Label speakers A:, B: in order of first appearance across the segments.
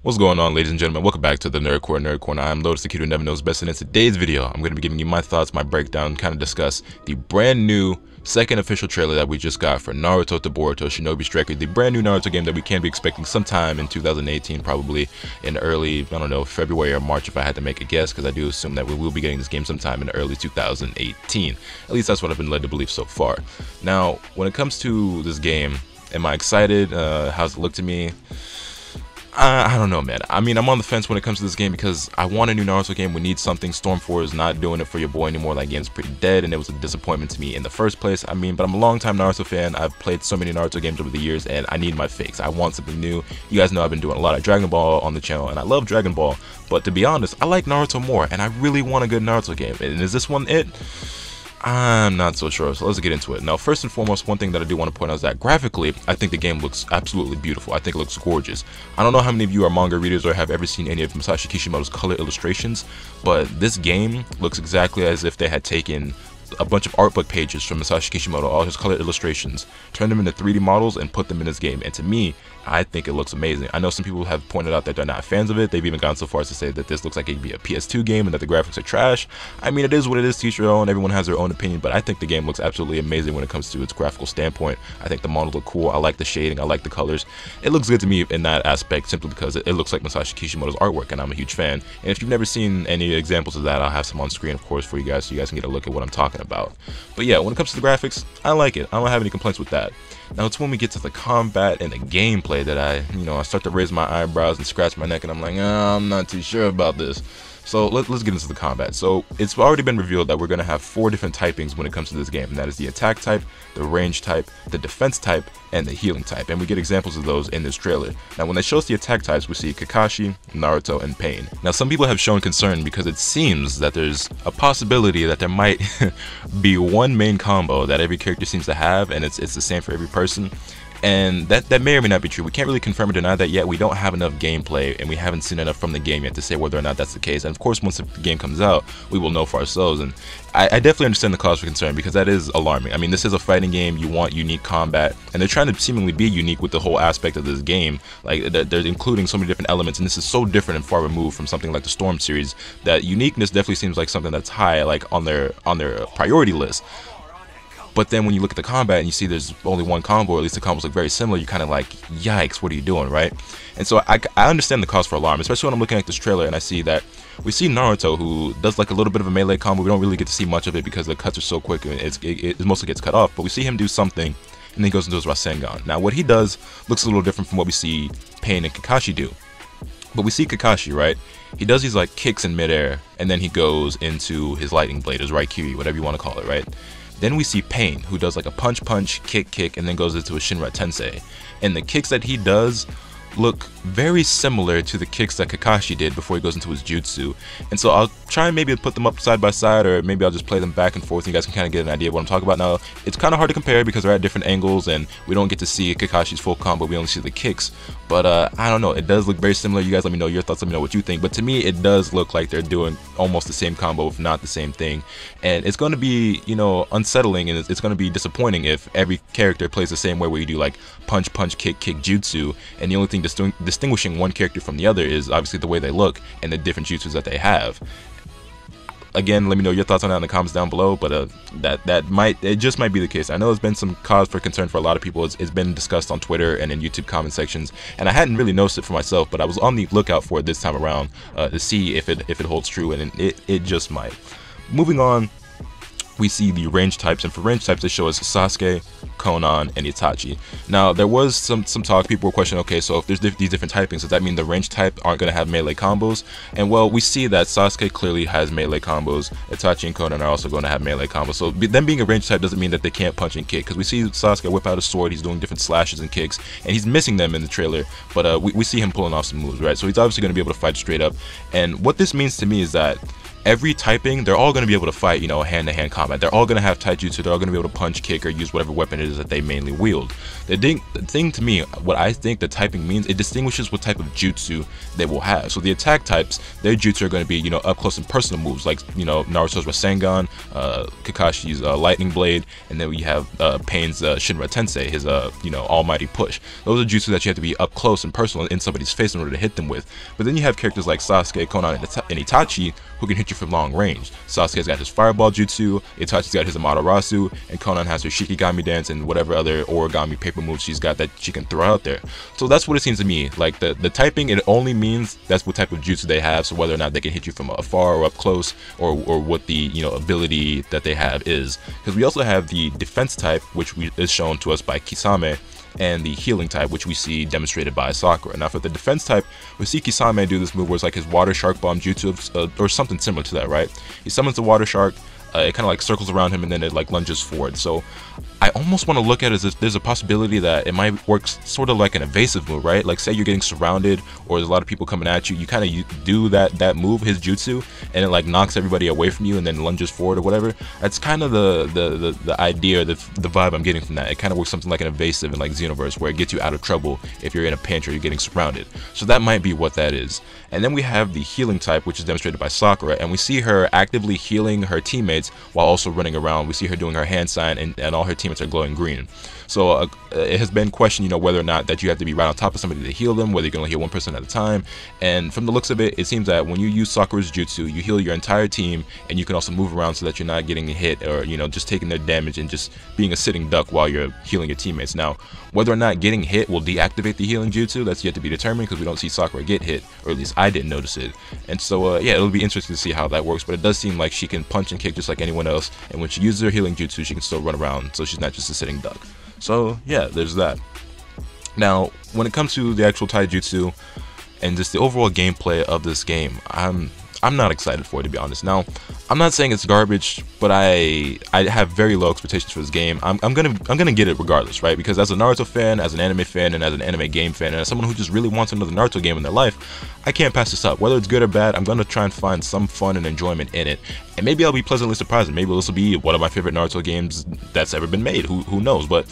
A: What's going on, ladies and gentlemen? Welcome back to the Nerd Corner. I'm Lotus, the kid who never knows best, and in today's video, I'm going to be giving you my thoughts, my breakdown, kind of discuss the brand new second official trailer that we just got for Naruto to Boruto Shinobi Striker, the brand new Naruto game that we can be expecting sometime in 2018, probably in early, I don't know, February or March if I had to make a guess, because I do assume that we will be getting this game sometime in early 2018. At least that's what I've been led to believe so far. Now, when it comes to this game, am I excited? How's it look to me? I don't know, man. I mean, I'm on the fence when it comes to this game because I want a new Naruto game. We need something. Storm 4 is not doing it for your boy anymore. That game's pretty dead, and it was a disappointment to me in the first place. I mean, but I'm a long-time Naruto fan. I've played so many Naruto games over the years, and I need my fix. I want something new. You guys know I've been doing a lot of Dragon Ball on the channel, and I love Dragon Ball. But to be honest, I like Naruto more, and I really want a good Naruto game. And is this one it? I'm not so sure, so let's get into it. Now, first and foremost, one thing that I do want to point out is that graphically, I think the game looks absolutely beautiful. I think it looks gorgeous. I don't know how many of you are manga readers or have ever seen any of Masashi Kishimoto's color illustrations, but this game looks exactly as if they had taken a bunch of art book pages from Masashi Kishimoto, all his color illustrations, turned them into 3D models and put them in this game. And to me, I think it looks amazing. I know some people have pointed out that they're not fans of it. They've even gone so far as to say that this looks like it could be a PS2 game and that the graphics are trash. I mean, it is what it is, to each your own. Everyone has their own opinion, but I think the game looks absolutely amazing when it comes to its graphical standpoint. I think the models look cool. I like the shading. I like the colors. It looks good to me in that aspect simply because it looks like Masashi Kishimoto's artwork, and I'm a huge fan. And if you've never seen any examples of that, I'll have some on screen, of course, for you guys so you guys can get a look at what I'm talking about. But yeah, when it comes to the graphics, I like it. I don't have any complaints with that. Now, it's when we get to the combat and the gameplay that I start to raise my eyebrows and scratch my neck, and I'm like, I'm not too sure about this. So let's get into the combat. So it's already been revealed that we're going to have 4 different typings when it comes to this game, and that is the attack type, the range type, the defense type, and the healing type, and we get examples of those in this trailer. Now, when they show us the attack types, we see Kakashi, Naruto, and Pain. Now, some people have shown concern because it seems that there's a possibility that there might be one main combo that every character seems to have, and it's the same for every person. And that may or may not be true. We can't really confirm or deny that yet. We don't have enough gameplay, and we haven't seen enough from the game yet to say whether or not that's the case. And of course, once the game comes out, we will know for ourselves. And I definitely understand the cause for concern because that is alarming. I mean, this is a fighting game. You want unique combat, and they're trying to seemingly be unique with the whole aspect of this game. Like, they're including so many different elements, and this is so different and far removed from something like the Storm series that uniqueness definitely seems like something that's high, like on their priority list. But then when you look at the combat and you see there's only one combo, or at least the combos look very similar, you're kind of like, yikes, what are you doing, right? And so I understand the cause for alarm, especially when I'm looking at this trailer and I see that we see Naruto, who does like a little bit of a melee combo. We don't really get to see much of it because the cuts are so quick and it mostly gets cut off. But we see him do something, and then he goes into his Rasengan. Now, what he does looks a little different from what we see Pain and Kakashi do. But we see Kakashi, right? He does these like kicks in midair, and then he goes into his lightning blade, his Raikiri, whatever you want to call it, right? Then we see Pain, who does like a punch, kick, and then goes into a Shinra Tensei. And the kicks that he does look very similar to the kicks that Kakashi did before he goes into his jutsu. And so I'll try and maybe put them up side by side, or maybe I'll just play them back and forth and you guys can kind of get an idea of what I'm talking about. Now, it's kind of hard to compare because they're at different angles and we don't get to see Kakashi's full combo, we only see the kicks. But I don't know, it does look very similar. You guys let me know your thoughts, let me know what you think. But to me, it does look like they're doing almost the same combo, if not the same thing. And it's going to be, unsettling, and it's going to be disappointing if every character plays the same way, where you do like punch, kick jutsu, and the only thing distinguishing one character from the other is obviously the way they look and the different jutsus that they have. Again, let me know your thoughts on that in the comments down below, but it just might be the case. I know there's been some cause for concern for a lot of people. It's been discussed on Twitter and in YouTube comment sections, and I hadn't really noticed it for myself, but I was on the lookout for it this time around to see if it holds true, and it just might. Moving on, we see the range types, and for range types they show us Sasuke, Konan, and Itachi. Now, there was some talk. People were questioning, okay, so if there's these different typings, does that mean the range type aren't going to have melee combos? And well, we see that Sasuke clearly has melee combos. Itachi and Konan are also going to have melee combos. So them being a range type doesn't mean that they can't punch and kick, because we see Sasuke whip out a sword, he's doing different slashes and kicks, and he's missing them in the trailer, but we see him pulling off some moves, right? So he's obviously going to be able to fight straight up. And what this means to me is that every typing, they're all going to be able to fight, you know, hand-to-hand combat. They're all going to have taijutsu. They're all going to be able to punch, kick, or use whatever weapon it is that they mainly wield. The thing to me, what I think the typing means, it distinguishes what type of jutsu they will have. So the attack types, their jutsu are going to be, you know, up close and personal moves, like, you know, Naruto's Rasengan, Kakashi's Lightning Blade, and then we have Pain's Shinra Tensei, his, you know, almighty push. Those are jutsu that you have to be up close and personal in somebody's face in order to hit them with. But then you have characters like Sasuke, Konan, and Itachi, who can hit you from long range. Sasuke's got his fireball jutsu, Itachi's got his Amaterasu, and Konan has her Shikigami dance and whatever other origami paper moves she's got that she can throw out there. So that's what it seems to me. Like the typing, it only means that's what type of jutsu they have, so whether or not they can hit you from afar or up close, or what the, you know, ability that they have is. Because we also have the defense type, which is shown to us by Kisame, and the healing type, which we see demonstrated by Sakura. Now for the defense type, we see Kisame do this move where it's like his water shark bomb jutsu, or something similar to that, right? He summons the water shark, it kind of like circles around him, and then it like lunges forward. So I almost want to look at it as if there's a possibility that it might work sort of like an evasive move, right? Like say you're getting surrounded, or there's a lot of people coming at you, you kind of do that move, his jutsu, and it like knocks everybody away from you and then lunges forward or whatever. That's kind of the idea, the vibe I'm getting from that. It kind of works something like an evasive in like Xenoverse, where it gets you out of trouble if you're in a pinch or you're getting surrounded. So that might be what that is. And then we have the healing type, which is demonstrated by Sakura, and we see her actively healing her teammates while also running around. We see her doing her hand sign, and all her teammates are glowing green. So it has been questioned, you know, whether or not that you have to be right on top of somebody to heal them, whether you can only heal one person at a time. And from the looks of it, it seems that when you use Sakura's jutsu, you heal your entire team, and you can also move around so that you're not getting hit, or, you know, just taking their damage and just being a sitting duck while you're healing your teammates. Now, whether or not getting hit will deactivate the healing jutsu, that's yet to be determined, because we don't see Sakura get hit, or at least I didn't notice it. And so yeah, it'll be interesting to see how that works, but it does seem like she can punch and kick just like anyone else, and when she uses her healing jutsu, she can still run around, so she's not just a sitting duck. So yeah, there's that. Now, when it comes to the actual taijutsu and just the overall gameplay of this game, I'm not excited for it, to be honest. Now, I'm not saying it's garbage, but I have very low expectations for this game. I'm gonna get it regardless, right? Because as a Naruto fan, as an anime fan, and as an anime game fan, and as someone who just really wants another Naruto game in their life, I can't pass this up. Whether it's good or bad, I'm gonna try and find some fun and enjoyment in it, and maybe I'll be pleasantly surprised. And maybe this will be one of my favorite Naruto games that's ever been made. Who knows? But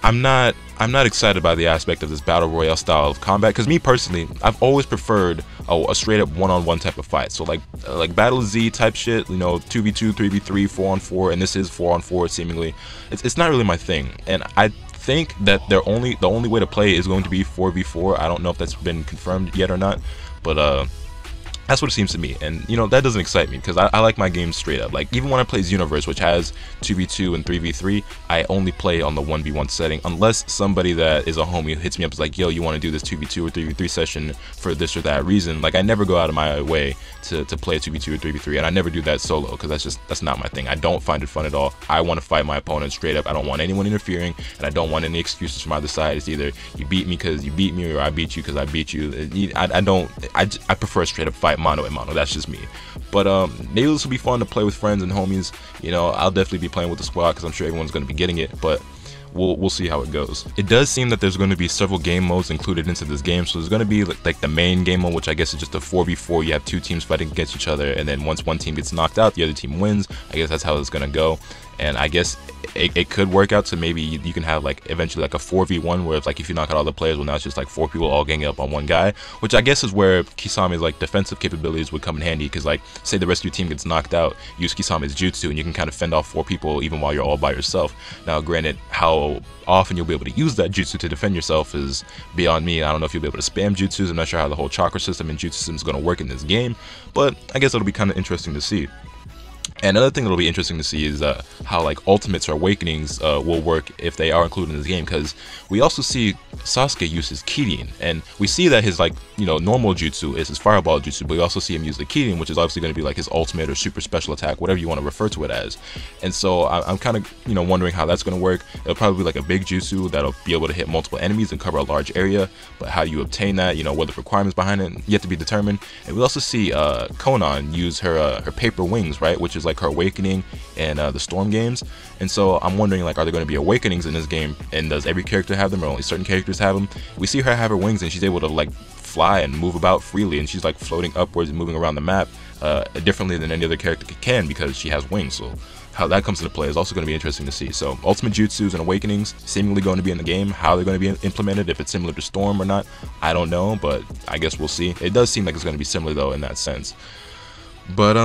A: I'm not excited by the aspect of this battle royale style of combat, because me personally, I've always preferred a straight up one-on-one type of fight. So like Battle Z type shit, you know, 2v2, 3v3, 4-on-4, and this is 4-on-4 seemingly. It's not really my thing, and I think that the only way to play is going to be 4v4. I don't know if that's been confirmed yet or not, but that's what it seems to me. And you know, that doesn't excite me, because I like my games straight up. Like even when I play Xenoverse, which has 2v2 and 3v3, I only play on the 1v1 setting, unless somebody that is a homie hits me up, is like, yo, you want to do this 2v2 or 3v3 session for this or that reason. Like I never go out of my way to play a 2v2 or 3v3, and I never do that solo, because that's not my thing. I don't find it fun at all. I want to fight my opponent straight up. I don't want anyone interfering, and I don't want any excuses from either side. It's either you beat me because you beat me, or I beat you because I beat you. I prefer a straight up fight, mano a mano. That's just me. But maybe this will be fun to play with friends and homies. You know, I'll definitely be playing with the squad, because I'm sure everyone's going to be getting it, but we'll see how it goes. It does seem that there's going to be several game modes included into this game. So there's going to be like the main game mode, which I guess is just a 4v4. You have two teams fighting against each other, and then once one team gets knocked out, the other team wins. I guess that's how it's going to go. And I guess it could work out to maybe you can have like eventually like a 4v1, where it's like if you knock out all the players, well now it's just like 4 people all ganging up on one guy, which I guess is where Kisame's like defensive capabilities would come in handy, because like say the rest of your team gets knocked out, use Kisame's jutsu and you can kind of fend off 4 people even while you're all by yourself. Now granted, how often you'll be able to use that jutsu to defend yourself is beyond me. I don't know if you'll be able to spam jutsus. I'm not sure how the whole chakra system and jutsu system is going to work in this game, but I guess it'll be kind of interesting to see. And another thing that'll be interesting to see is how like ultimates or awakenings will work if they are included in this game, because we also see Sasuke use his Kirin, and we see that his like, you know, normal jutsu is his fireball jutsu, but we also see him use the Kirin, which is obviously going to be like his ultimate or super special attack, whatever you want to refer to it as. And so I'm kind of, you know, wondering how that's going to work. It'll probably be like a big jutsu that'll be able to hit multiple enemies and cover a large area, but how you obtain that, you know, what the requirements behind it, yet to be determined. And we also see Konan use her paper wings, right, which is like her awakening and the Storm games. And so I'm wondering, like, are there going to be awakenings in this game, and does every character have them, or only certain characters have them? We see her have her wings, and she's able to like fly and move about freely, and she's like floating upwards and moving around the map differently than any other character can because she has wings. So how that comes into play is also going to be interesting to see. So ultimate jutsus and awakenings seemingly going to be in the game. How they're going to be implemented, if it's similar to Storm or not, I don't know, but I guess we'll see. It does seem like it's going to be similar though in that sense. But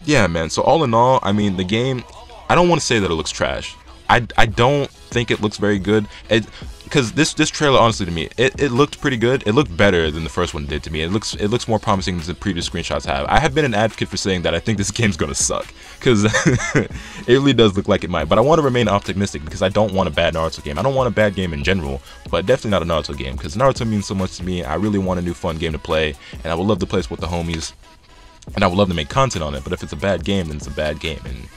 A: yeah, man. So all in all, I mean, the game, I don't want to say that it looks trash. I don't think it looks very good. Because this trailer, honestly, to me, it looked pretty good. It looked better than the first one did to me. It looks more promising than the previous screenshots have. I have been an advocate for saying that I think this game's gonna suck, because it really does look like it might. But I want to remain optimistic because I don't want a bad Naruto game. I don't want a bad game in general, but definitely not a Naruto game, because Naruto means so much to me. I really want a new fun game to play, and I would love to play this with the homies, and I would love to make content on it. But if it's a bad game, then it's a bad game, and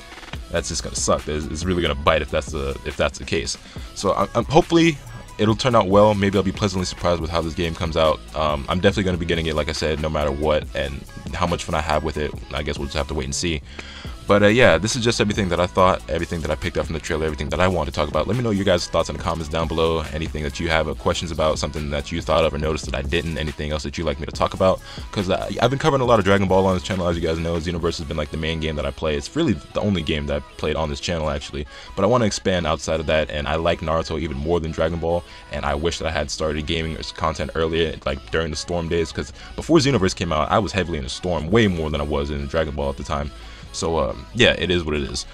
A: that's just gonna suck. It's really gonna bite if that's the case. So I'm hopefully it'll turn out well. Maybe I'll be pleasantly surprised with how this game comes out. I'm definitely going to be getting it, like I said, no matter what, and how much fun I have with it, I guess we'll just have to wait and see. But yeah, this is just everything that I thought, everything that I picked up from the trailer, everything that I wanted to talk about. Let me know your guys' thoughts in the comments down below. Anything that you have questions about, something that you thought of or noticed that I didn't, anything else that you'd like me to talk about. Because I've been covering a lot of Dragon Ball on this channel, as you guys know. Xenoverse has been like the main game that I play. It's really the only game that I've played on this channel, actually. But I want to expand outside of that, and I like Naruto even more than Dragon Ball. And I wish that I had started gaming content earlier, like during the Storm days. Because before Xenoverse came out, I was heavily in the Storm, way more than I was in Dragon Ball at the time. So yeah, it is what it is.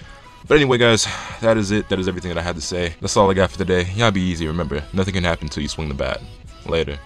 A: But anyway, guys, that is it. That is everything that I had to say. That's all I got for today. Y'all be easy. Remember, nothing can happen until you swing the bat. Later.